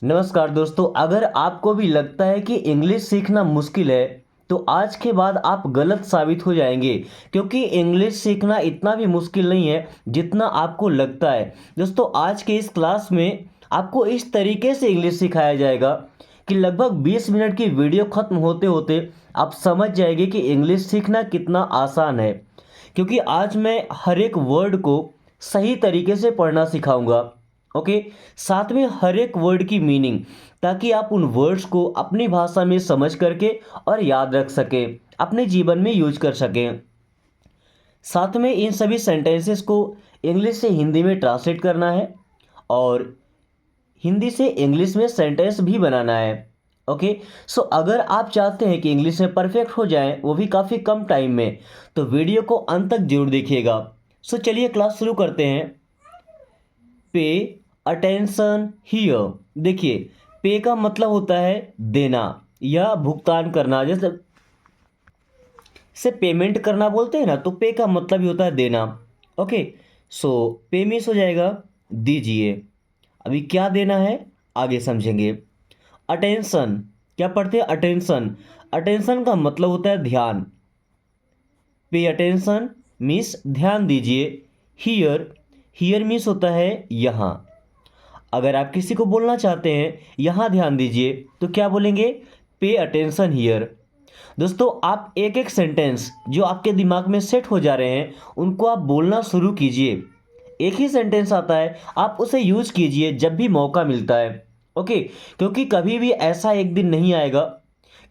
नमस्कार दोस्तों, अगर आपको भी लगता है कि इंग्लिश सीखना मुश्किल है तो आज के बाद आप गलत साबित हो जाएंगे। क्योंकि इंग्लिश सीखना इतना भी मुश्किल नहीं है जितना आपको लगता है। दोस्तों, आज के इस क्लास में आपको इस तरीके से इंग्लिश सिखाया जाएगा कि लगभग 20 मिनट की वीडियो ख़त्म होते होते आप समझ जाएंगे कि इंग्लिश सीखना कितना आसान है। क्योंकि आज मैं हर एक वर्ड को सही तरीके से पढ़ना सिखाऊंगा। ओके। साथ में हर एक वर्ड की मीनिंग, ताकि आप उन वर्ड्स को अपनी भाषा में समझ करके और याद रख सकें, अपने जीवन में यूज कर सकें। साथ में इन सभी सेंटेंसेस को इंग्लिश से हिंदी में ट्रांसलेट करना है और हिंदी से इंग्लिश में सेंटेंस भी बनाना है। ओके। सो अगर आप चाहते हैं कि इंग्लिश में परफेक्ट हो जाएं, वो भी काफ़ी कम टाइम में, तो वीडियो को अंत तक जरूर देखिएगा। सो चलिए क्लास शुरू करते हैं। Pay attention here. देखिए, पे का मतलब होता है देना या भुगतान करना। जैसे से पेमेंट करना बोलते हैं ना, तो पे का मतलब ही होता है देना। ओके। सो पे मीन्स हो जाएगा दीजिए। अभी क्या देना है आगे समझेंगे। अटेंशन, क्या पढ़ते हैं? अटेंशन। अटेंशन का मतलब होता है ध्यान। पे अटेंशन मीन्स ध्यान दीजिए। हियर, हियर मीन्स होता है यहाँ। अगर आप किसी को बोलना चाहते हैं यहाँ ध्यान दीजिए, तो क्या बोलेंगे? Pay attention here. दोस्तों, आप एक एक सेंटेंस जो आपके दिमाग में सेट हो जा रहे हैं उनको आप बोलना शुरू कीजिए। एक ही सेंटेंस आता है, आप उसे यूज कीजिए जब भी मौका मिलता है। ओके। क्योंकि कभी भी ऐसा एक दिन नहीं आएगा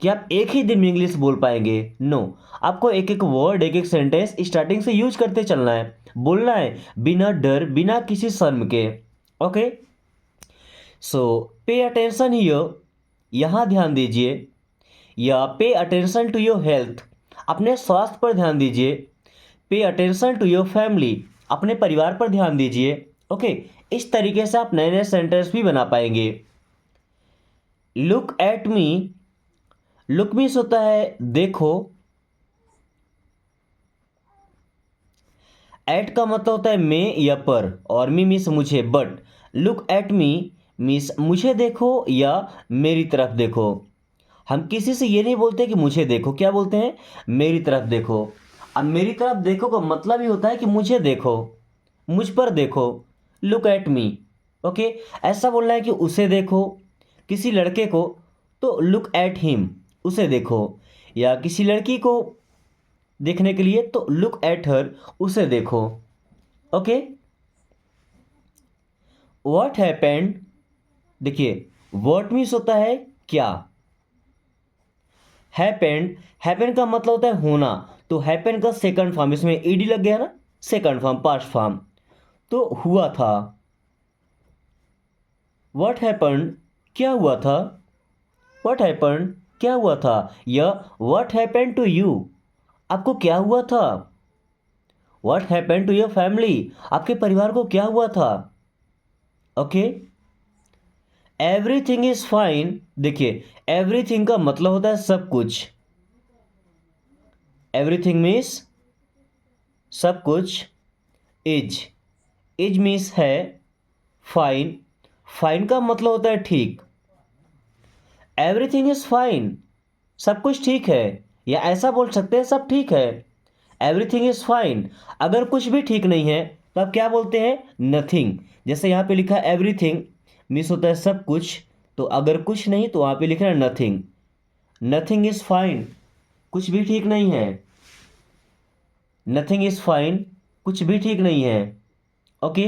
कि आप एक ही दिन में इंग्लिश बोल पाएंगे। नो, आपको एक एक वर्ड, एक एक सेंटेंस स्टार्टिंग से यूज करते चलना है, बोलना है बिना डर, बिना किसी शर्म के। Okay. So pay attention here, यहाँ ध्यान दीजिए। या pay attention to your health, अपने स्वास्थ्य पर ध्यान दीजिए। Pay attention to your family, अपने परिवार पर ध्यान दीजिए। ओके। इस तरीके से आप नए नए सेंटेंस भी बना पाएंगे। Look at me, look means होता है देखो। एट का मतलब होता है मैं या पर, और मी मीन्स मुझे। But look at me means मुझे देखो या मेरी तरफ देखो। हम किसी से ये नहीं बोलते कि मुझे देखो, क्या बोलते हैं? मेरी तरफ देखो। अब मेरी तरफ देखो का मतलब ही होता है कि मुझे देखो, मुझ पर देखो। Look at me. ओके। ऐसा बोलना है कि उसे देखो, किसी लड़के को तो लुक एट हिम, उसे देखो। या किसी लड़की को देखने के लिए तो लुक एट हर, उसे देखो। ओके। व्हाट हैपेंड, देखिए व्हाट मीन्स होता है क्या। हैपेंड, हैपेंड का मतलब होता है होना। तो हैपेंड का सेकंड फॉर्म, इसमें ईडी लग गया ना, सेकंड फॉर्म, पास्ट फॉर्म, तो हुआ था। व्हाट हैपेंड, क्या हुआ था। व्हाट हैपेंड, क्या हुआ था। या व्हाट हैपेंड टू यू, आपको क्या हुआ था। What happened to your family, आपके परिवार को क्या हुआ था। ओके। एवरीथिंग इज फाइन, देखिए एवरीथिंग का मतलब होता है सब कुछ। एवरीथिंग मीन्स सब कुछ। इज, इज मीन्स है। फाइन, फाइन का मतलब होता है ठीक। एवरीथिंग इज फाइन, सब कुछ ठीक है। या ऐसा बोल सकते हैं सब ठीक है। Everything is fine. अगर कुछ भी ठीक नहीं है तो आप क्या बोलते हैं? नथिंग। जैसे यहाँ पे लिखा है एवरीथिंग मीन्स होता है सब कुछ, तो अगर कुछ नहीं तो वहाँ पे लिख रहा है नथिंग। नथिंग इज फाइन, कुछ भी ठीक नहीं है। नथिंग इज फाइन, कुछ भी ठीक नहीं है। ओके।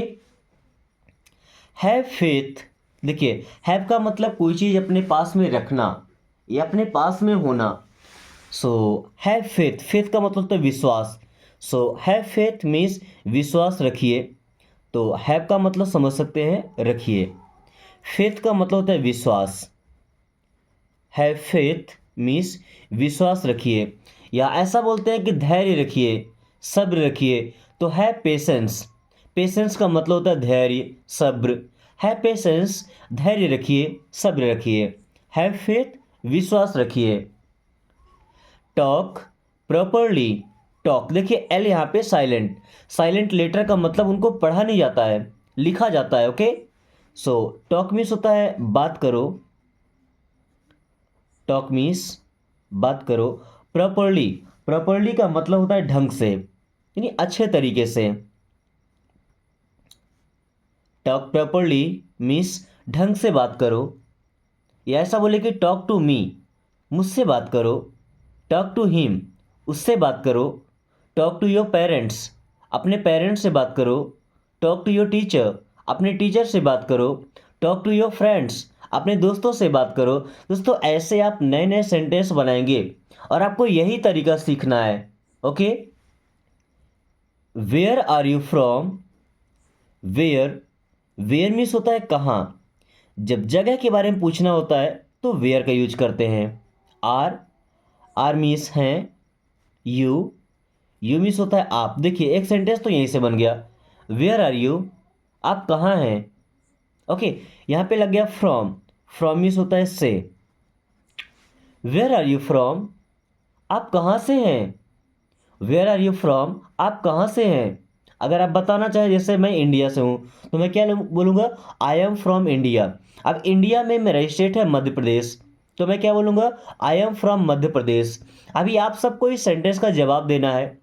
हैव फेथ, देखिए हैव का मतलब कोई चीज़ अपने पास में रखना या अपने पास में होना। सो हैव फेथ, फेथ का मतलब होता है विश्वास। सो हैव फेथ मीन्स विश्वास रखिए। तो हैव का मतलब समझ सकते हैं रखिए, फेथ का मतलब होता है विश्वास। हैव फेथ मीन्स विश्वास रखिए। या ऐसा बोलते हैं कि धैर्य रखिए, सब्र रखिए। तो हैव पेशेंस, पेशेंस का मतलब होता है धैर्य, सब्र। हैव पेशेंस, धैर्य रखिए, सब्र रखिए। हैव फेथ, विश्वास रखिए। टॉक प्रॉपरली, टॉक, देखिए एल यहाँ पे साइलेंट, साइलेंट लेटर का मतलब उनको पढ़ा नहीं जाता है, लिखा जाता है। ओके। सो टॉक मीन्स होता है बात करो, टॉक मीन्स बात करो। प्रॉपरली, प्रॉपरली का मतलब होता है ढंग से, यानी अच्छे तरीके से। टॉक प्रॉपरली मीन्स ढंग से बात करो, या ऐसा बोले कि टॉक टू मी, मुझसे बात करो। टॉक टू हिम, उससे बात करो। टॉक टू योर पेरेंट्स, अपने पेरेंट्स से बात करो। टॉक टू योर टीचर, अपने टीचर से बात करो। टॉक टू योर फ्रेंड्स, अपने दोस्तों से बात करो। दोस्तों ऐसे आप नए नए सेंटेंस बनाएंगे और आपको यही तरीका सीखना है। Okay, where are you from, where, where means होता है कहाँ। जब जगह के बारे में पूछना होता है तो वेयर का यूज करते हैं। आर, आर मीन्स हैं। यू, यू मीन्स होता है आप। देखिए एक सेंटेंस तो यहीं से बन गया, वेयर आर यू, आप कहाँ हैं। ओके, यहाँ पे लग गया फ्रॉम, फ्रॉम मीन्स होता है से। वेयर आर यू फ्रॉम, आप कहाँ से हैं। वेयर आर यू फ्रॉम, आप कहाँ से हैं। अगर आप बताना चाहें जैसे मैं इंडिया से हूँ तो मैं क्या बोलूँगा, आई एम फ्रॉम इंडिया। अब इंडिया में मेरा स्टेट है मध्य प्रदेश, तो मैं क्या बोलूँगा, I am from Madhya Pradesh. अभी आप सबको इस सेंटेंस का जवाब देना है,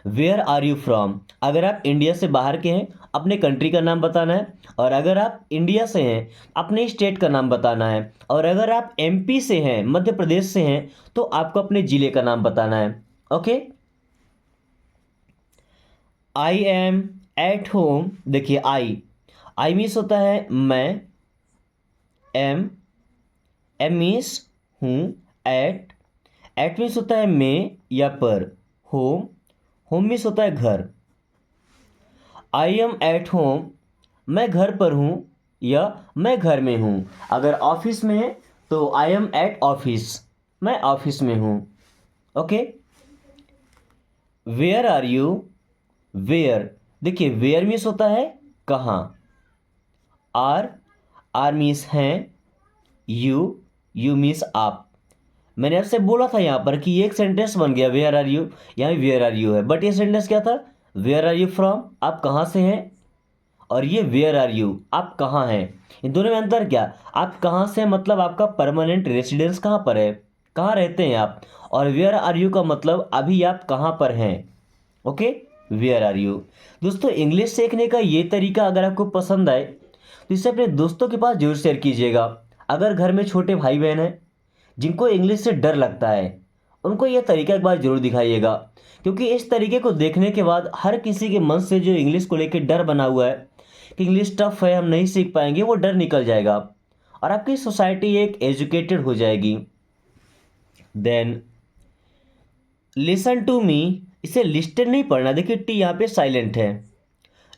वेयर आर यू फ्रॉम। अगर आप इंडिया से बाहर के हैं अपने कंट्री का नाम बताना है, और अगर आप इंडिया से हैं अपने स्टेट का नाम बताना है, और अगर आप एमपी से हैं मध्य प्रदेश से हैं तो आपको अपने ज़िले का नाम बताना है। Okay, I am at home, देखिए आई मीन्स होता है मैं, एम, एम मीन्स हूँ, एट मीन्स होता है में या पर, होम, होम मीन्स होता है घर। आई एम एट होम, मैं घर पर हूँ या मैं घर में हूँ। अगर ऑफिस में है तो आई एम एट ऑफिस, मैं ऑफिस में हूँ। Okay, where are you, where, देखिए वेयर मीन्स होता है कहाँ। आर, आर मीन्स हैं। यू, यू मीन्स आप। मैंने आपसे बोला था यहाँ पर कि ये एक सेंटेंस बन गया वेयर आर यू, यहाँ वेयर आर यू है, बट ये सेंटेंस क्या था, वेयर आर यू फ्रॉम, आप कहाँ से हैं, और ये वेयर आर यू, आप कहाँ हैं। इन दोनों में अंतर क्या, आप कहाँ से हैं मतलब आपका परमानेंट रेसिडेंस कहाँ पर है, कहाँ रहते हैं आप, और वेयर आर यू का मतलब अभी आप कहाँ पर हैं। Okay, where are you. दोस्तों इंग्लिश सीखने का ये तरीका अगर आपको पसंद आए तो इसे अपने दोस्तों के पास जरूर शेयर कीजिएगा। अगर घर में छोटे भाई बहन हैं जिनको इंग्लिश से डर लगता है, उनको यह तरीका एक बार जरूर दिखाइएगा, क्योंकि इस तरीके को देखने के बाद हर किसी के मन से जो इंग्लिश को लेकर डर बना हुआ है कि इंग्लिश टफ है हम नहीं सीख पाएंगे, वो डर निकल जाएगा और आपकी सोसाइटी एक एजुकेटेड हो जाएगी। देन लिसन टू मी, इसे लिस्टन नहीं पढ़ना, देखिए टी यहाँ पे साइलेंट है।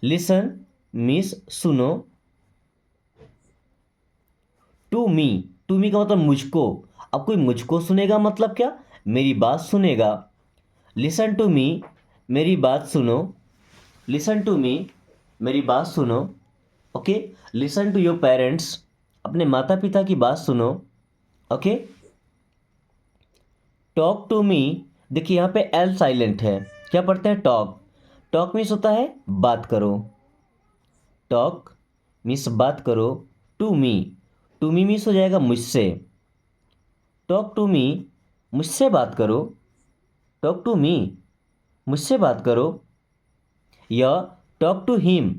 लिसन मीन्स सुनो, टू मी, टू मी का मतलब मुझको। अब कोई मुझको सुनेगा मतलब क्या, मेरी बात सुनेगा। लिसन टू मी, मेरी बात सुनो। लिसन टू मी, मेरी बात सुनो। Okay, listen to your parents, अपने माता पिता की बात सुनो। ओके, टॉक टू मी, देखिए यहाँ पे एल साइलेंट है, क्या पढ़ते हैं टॉक। टॉक मीन्स होता है बात करो, टॉक मीन्स बात करो। To me, to me means हो जाएगा मुझसे। टॉक टू मी, मुझसे बात करो। टॉक टू मी, मुझसे बात करो। या टॉक टू हिम,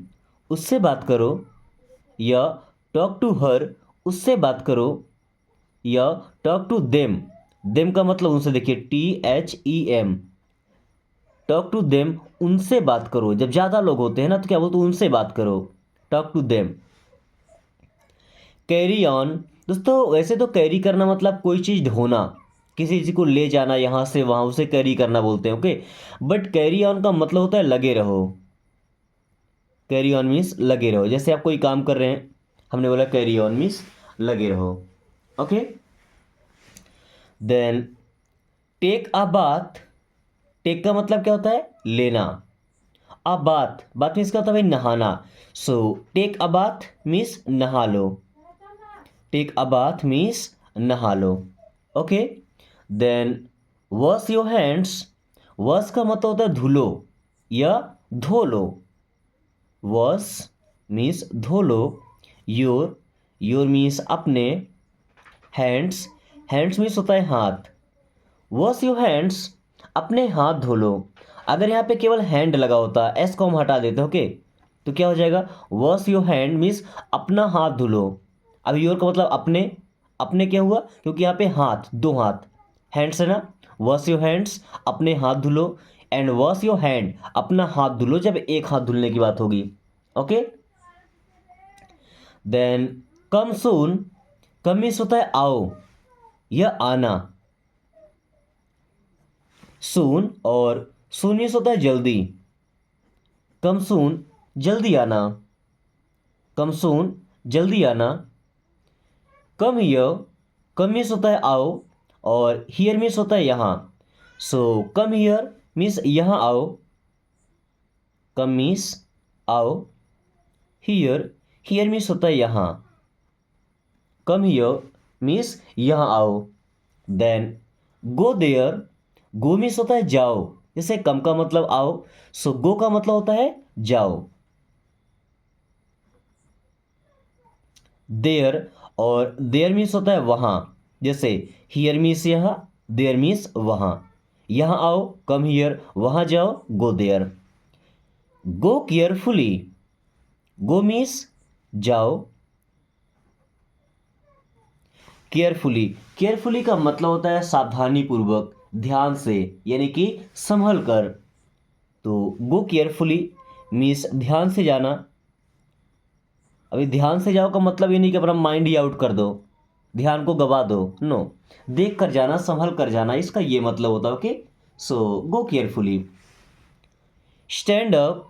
उससे बात करो। या टॉक टू हर, उससे बात करो। या टॉक टू देम, देम का मतलब उनसे, देखिए THEM, टॉक टू देम, उनसे बात करो। जब ज़्यादा लोग होते हैं ना तो क्या बोलते, उनसे बात करो, talk to them. Carry on, दोस्तों वैसे तो कैरी करना मतलब कोई चीज़ ढोना, किसी चीज़ को ले जाना यहाँ से वहाँ, उसे कैरी करना बोलते हैं। ओके, बट कैरी ऑन का मतलब होता है लगे रहो। कैरी ऑन मीन्स लगे रहो, जैसे आप कोई काम कर रहे हैं, हमने बोला कैरी ऑन मीन्स लगे रहो। Okay, then take a bath, take का मतलब क्या होता है, लेना। अ बाथ, बाथ मीन्स क्या होता है भाई, नहाना। So take a bath means नहा लो। टेक अ बाथ मीन्स नहा लो। Okay, then wash your hands, wash का मतलब होता है धुलो या धो लो। वॉश मीन्स धो लो, योर, योर मीन्स अपने, हैंड्स, हैंड्स मीन्स होता है हाथ, वॉश योर हैंड्स, अपने हाथ धो लो। अगर यहाँ पे केवल हैंड लगा होता, एस को हम हटा देते, ओके, तो क्या हो जाएगा, वॉश योर हैंड मीन्स अपना हाथ धो लो। अब योर का मतलब अपने, अपने क्या हुआ, क्योंकि यहाँ पे हाथ, दो हाथ, हैंड्स है ना, वॉश योर हैंड्स, अपने हाथ धुलो, एंड वॉश योर हैंड, अपना हाथ धुलो जब एक हाथ धुलने की बात होगी, ओके। देन कम सून, कम मीन्स होता है आओ या आना, सून, और सून मीन्स होता है जल्दी, कम सून जल्दी आना, कम सून जल्दी आना। कम हियर, कम मीन्स होता है आओ, और हियर मीन्स होता है यहाँ, सो कम हियर मीन्स यहाँ आओ, कम मीन्स आओ, हियर, हियर मीन्स होता है यहाँ, कम हियर मीन्स यहाँ आओ। Then go there, go means होता है जाओ, जैसे कम का मतलब आओ, सो गो का मतलब होता है जाओ। देयर, और देयर मीन्स होता है वहाँ, जैसे हियर मीन्स यहाँ, देयर मीन्स वहाँ, यहाँ आओ कम हियर, वहाँ जाओ go there. Go carefully, go means जाओ, केयरफुली, केयरफुली का मतलब होता है सावधानी पूर्वक, ध्यान से, यानी कि संभल कर। तो गो केयरफुली मीन्स ध्यान से जाना। अभी ध्यान से जाओ का मतलब ये नहीं कि अपना माइंड ही आउट कर दो, ध्यान को गवा दो, नो, देख कर जाना, संभल कर जाना, इसका ये मतलब होता है, ओके। सो गो केयरफुली। स्टैंड अप,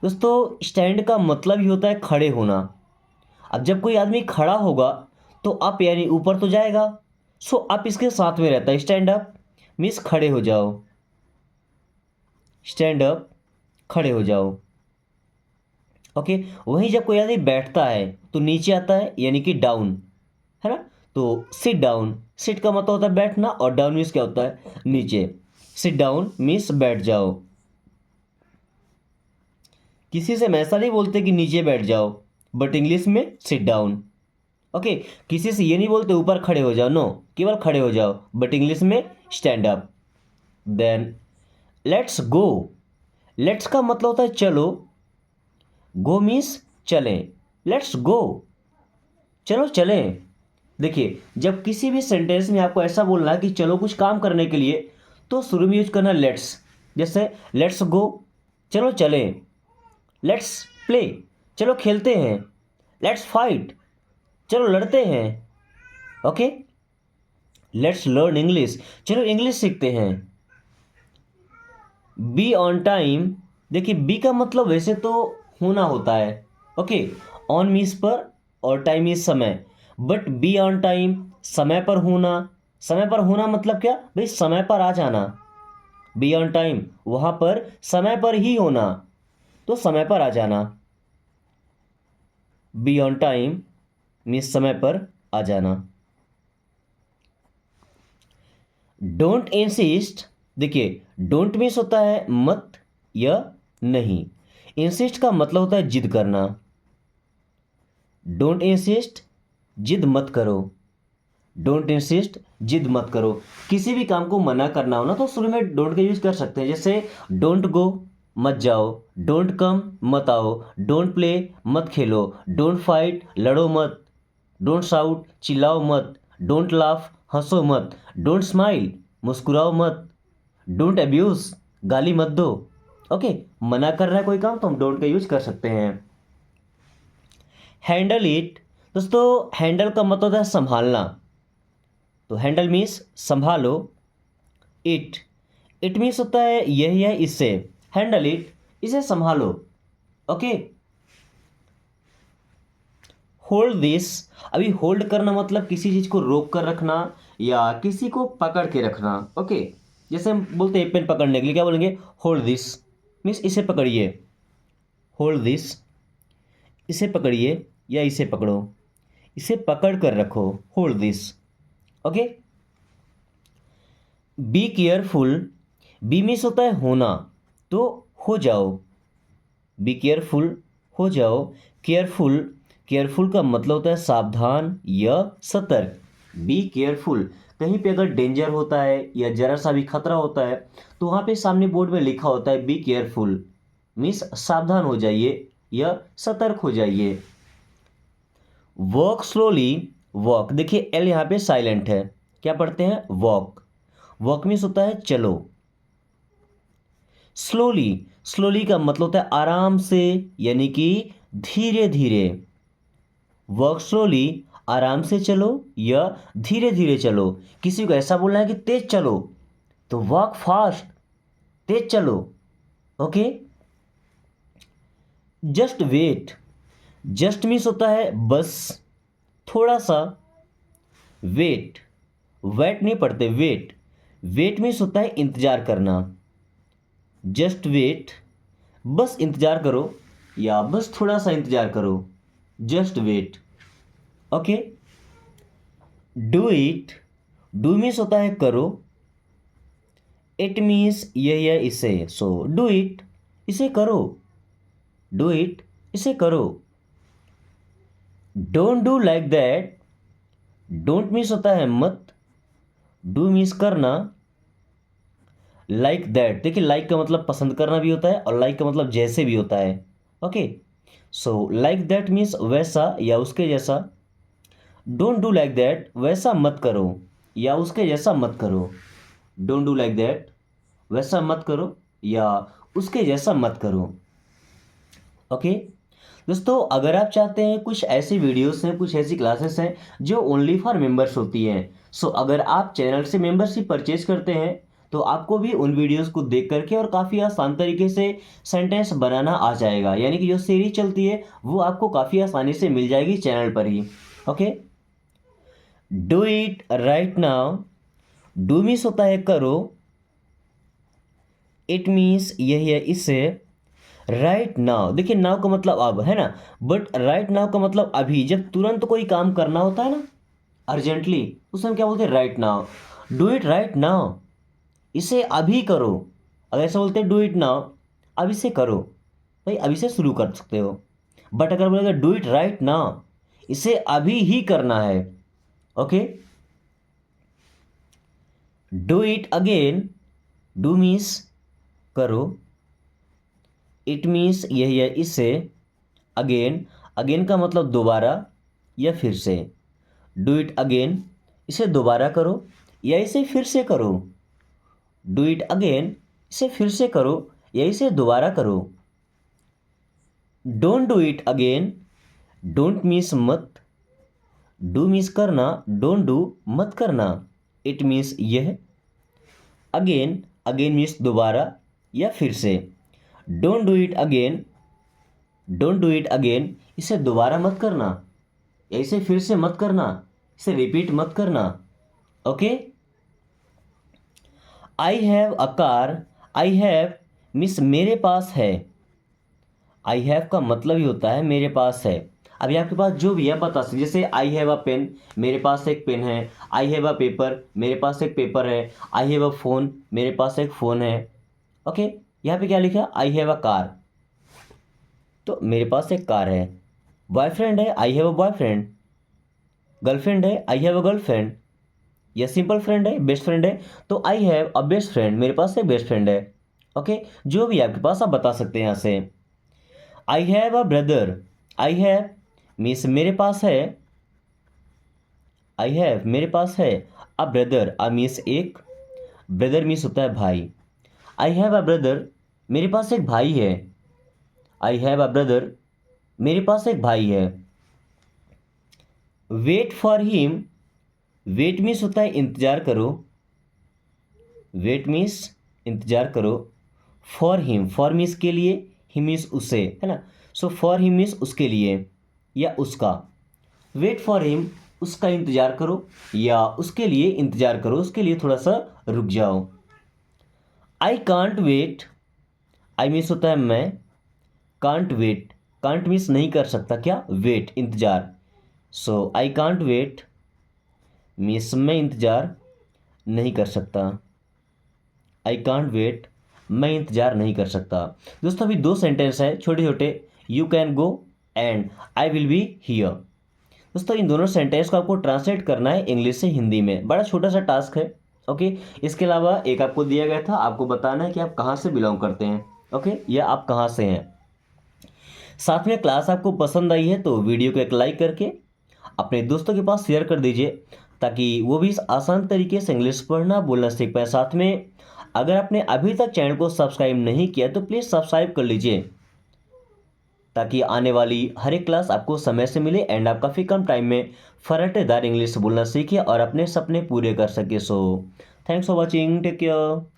दोस्तों स्टैंड का मतलब ही होता है खड़े होना। अब जब कोई आदमी खड़ा होगा तो अप यानी ऊपर तो जाएगा, सो अप इसके साथ में रहता है, स्टैंड अप मीन्स खड़े हो जाओ, स्टैंड अप खड़े हो जाओ, ओके। वहीं जब कोई आदमी बैठता है तो नीचे आता है, यानी कि डाउन, है ना। तो सिट डाउन, सिट का मतलब होता है बैठना, और डाउन मीन्स क्या होता है नीचे, सिट डाउन मीन्स बैठ जाओ। किसी से हम ऐसा नहीं बोलते कि नीचे बैठ जाओ, बट इंग्लिश में सिट डाउन, ओके। किसी से ये नहीं बोलते ऊपर खड़े हो जाओ, नो, केवल खड़े हो जाओ, बट इंग्लिश में stand up. Then let's go, let's का मतलब होता है चलो, गो मीन्स चलें, लेट्स गो, चलो चलें। देखिए जब किसी भी सेंटेंस में आपको ऐसा बोलना है कि चलो कुछ काम करने के लिए, तो शुरू में यूज करना लेट्स, जैसे लेट्स गो, चलो चलें, लेट्स प्ले, चलो खेलते हैं, लेट्स फाइट, चलो लड़ते हैं, ओके। लेट्स लर्न इंग्लिश, चलो इंग्लिश सीखते हैं। बी ऑन टाइम, देखिए बी का मतलब वैसे तो होना होता है, ओके, ऑन मीन्स पर और टाइम मीन्स समय, बट बी ऑन टाइम समय पर होना, समय पर होना मतलब क्या भाई, समय पर आ जाना, बी ऑन टाइम वहां पर समय पर ही होना, तो समय पर आ जाना, बी ऑन टाइम मीन्स समय पर आ जाना। डोंट इंसिस्ट, देखिए डोंट मीन्स होता है मत या नहीं, इंसिस्ट का मतलब होता है जिद करना, डोंट इंसिस्ट जिद मत करो, डोंट इंसिस्ट जिद मत करो। किसी भी काम को मना करना हो ना तो शुरू में डोंट का यूज कर सकते हैं, जैसे डोंट गो मत जाओ, डोंट कम मत आओ, डोंट प्ले मत खेलो, डोंट फाइट लड़ो मत, डोंट शाउट चिल्लाओ मत, डोंट लाफ हंसो मत, डोंट स्माइल मुस्कुराओ मत, डोंट अब्यूज गाली मत दो, ओके। मना कर रहा है कोई काम तो हम डोंट का यूज कर सकते हैं। हैंडल इट, दोस्तों हैंडल का मतलब होता है संभालना, तो हैंडल मीन्स संभालो, इट, इट मीन्स होता है यही है इससे, हैंडल इट इसे संभालो, ओके। होल्ड दिस, अभी होल्ड करना मतलब किसी चीज को रोक कर रखना या किसी को पकड़ के रखना, ओके। जैसे हम बोलते हैं पेन पकड़ने के लिए क्या बोलेंगे, होल्ड दिस मीन्स इसे पकड़िए, होल्ड दिस इसे पकड़िए या इसे पकड़ो, इसे पकड़ कर रखो, hold this, okay. Be careful, be means होता है होना, तो हो जाओ, बी केयरफुल हो जाओ, केयरफुल, केयरफुल का मतलब होता है सावधान या सतर्क। बी केयरफुल, कहीं पे अगर डेंजर होता है या जरा सा भी खतरा होता है तो वहाँ पे सामने बोर्ड में लिखा होता है बी केयरफुल, मीन्स सावधान हो जाइए या सतर्क हो जाइए। वॉक स्लोली, वॉक देखिए एल यहाँ पे साइलेंट है, क्या पढ़ते हैं वॉक। वॉक मीन्स होता है चलो। स्लोली, स्लोली का मतलब होता है आराम से यानी कि धीरे धीरे। वॉक स्लोली, आराम से चलो या धीरे धीरे चलो। किसी को ऐसा बोलना है कि तेज चलो तो वॉक फास्ट, तेज चलो। Okay. Just wait, just means होता है बस, थोड़ा सा। वेट, वेट नहीं पढ़ते वेट, वेट मीन्स होता है इंतजार करना। जस्ट वेट, बस इंतजार करो या बस थोड़ा सा इंतजार करो, just wait. Okay. Do it, do means होता है करो, इट मीन्स यह या इसे, सो डू इट, इसे करो। डू इट, इसे करो। Don't do like that, don't means होता है मत, डू मीन्स करना। लाइक दैट, देखिए लाइक का मतलब पसंद करना भी होता है और लाइक का मतलब जैसे भी होता है। Okay. So like that means वैसा या उसके जैसा। डोंट डू लाइक दैट, वैसा मत करो या उसके जैसा मत करो। डोंट डू लाइक दैट, वैसा मत करो या उसके जैसा मत करो। ओके। दोस्तों अगर आप चाहते हैं कुछ ऐसी वीडियोस हैं, कुछ ऐसी क्लासेस हैं जो ओनली फॉर मेंबर्स होती हैं, सो अगर आप चैनल से मेंबरशिप परचेज करते हैं तो आपको भी उन वीडियोस को देख करके और काफ़ी आसान तरीके से सेंटेंस बनाना आ जाएगा, यानी कि जो सीरीज चलती है वो आपको काफ़ी आसानी से मिल जाएगी चैनल पर ही। Okay. Do it right now, do means होता है करो, इट मीन्स यही है इससे। राइट नाउ, देखिए नाउ का मतलब अब है ना, बट राइट नाउ का मतलब अभी, जब तुरंत कोई काम करना होता है ना अर्जेंटली, उसे हम क्या बोलते हैं right now. Do it right now, इसे अभी करो। अगर ऐसा बोलते हैं डू इट नाउ, अब इसे करो, भाई अभी से शुरू कर सकते हो। बट अगर बोलेगा डू इट राइट नाउ, इसे अभी ही करना है। Okay. Do it again, do means करो, इट मीन्स यही है इससे। अगेन, अगेन का मतलब दोबारा या फिर से। डू इट अगेन, इसे दोबारा करो या इसे फिर से करो। डू इट अगेन, इसे फिर से करो या इसे दोबारा करो। Don't do it again, don't means मत, डू मीन्स करना, डोंट डू मत करना, इट मीन्स यह। अगेन, अगेन मीन्स दोबारा या फिर से। Don't do it again, don't do it again, इसे दोबारा मत करना या इसे फिर से मत करना, इसे रिपीट मत करना। Okay. I have a car, I have means मेरे पास है। आई हैव का मतलब ही होता है मेरे पास है। अभी आपके पास जो भी है बता सकते, जैसे आई हैव अ पेन, मेरे पास एक पेन है। आई हैव अ पेपर, मेरे पास एक पेपर है। आई हैव अ फोन, मेरे पास एक फ़ोन है। ओके। यहाँ पे क्या लिखा, आई हैव अ कार, तो मेरे पास एक कार है। बॉयफ्रेंड है, I have a boyfriend. Girlfriend है, आई हैव अ गर्लफ्रेंड। या सिंपल फ्रेंड है, बेस्ट फ्रेंड है, तो I have a best friend, मेरे पास एक बेस्ट फ्रेंड है। ओके। जो भी आपके पास आप बता सकते हैं यहाँ से। I have a brother, I have means मेरे पास है, आई हैव मेरे पास है। अ ब्रदर, अ मीन्स एक, ब्रदर मीन्स होता है भाई। आई हैव अ ब्रदर, मेरे पास एक भाई है। आई हैव अ ब्रदर, मेरे पास एक भाई है। Wait for him, wait means होता है इंतजार करो, वेट मीन्स इंतजार करो। फॉर हिम, फॉर मीन्स के लिए, हिम मीन्स उसे, है ना। सो फॉर हिम मीन्स उसके लिए या उसका। वेट फॉर हिम, उसका इंतजार करो या उसके लिए इंतजार करो, उसके लिए थोड़ा सा रुक जाओ। I can't wait, I means होता है मैं, कांट वेट, कांट मीन्स नहीं कर सकता, क्या वेट इंतजार। सो आई कांट वेट मीन्स मैं इंतजार नहीं कर सकता। आई कांट वेट, मैं इंतजार नहीं कर सकता। दोस्तों अभी दो सेंटेंस है छोटे छोटे। You can go, and I will be here. दोस्तों इन दोनों सेंटेंस को आपको ट्रांसलेट करना है इंग्लिश से हिंदी में, बड़ा छोटा सा टास्क है। ओके, इसके अलावा एक आपको दिया गया था, आपको बताना है कि आप कहाँ से बिलोंग करते हैं। ओके, या आप कहाँ से हैं। साथ में क्लास आपको पसंद आई है तो वीडियो को एक लाइक करके अपने दोस्तों के पास शेयर कर दीजिए, ताकि वो भी इस आसान तरीके से इंग्लिश पढ़ना बोलना सीख पाए। साथ में अगर आपने अभी तक चैनल को सब्सक्राइब नहीं किया तो प्लीज़ सब्सक्राइब कर लीजिए, ताकि आने वाली हर एक क्लास आपको समय से मिले एंड आप काफ़ी कम टाइम में फराटेदार इंग्लिश बोलना सीखिए और अपने सपने पूरे कर सके। So thanks for watching, take care.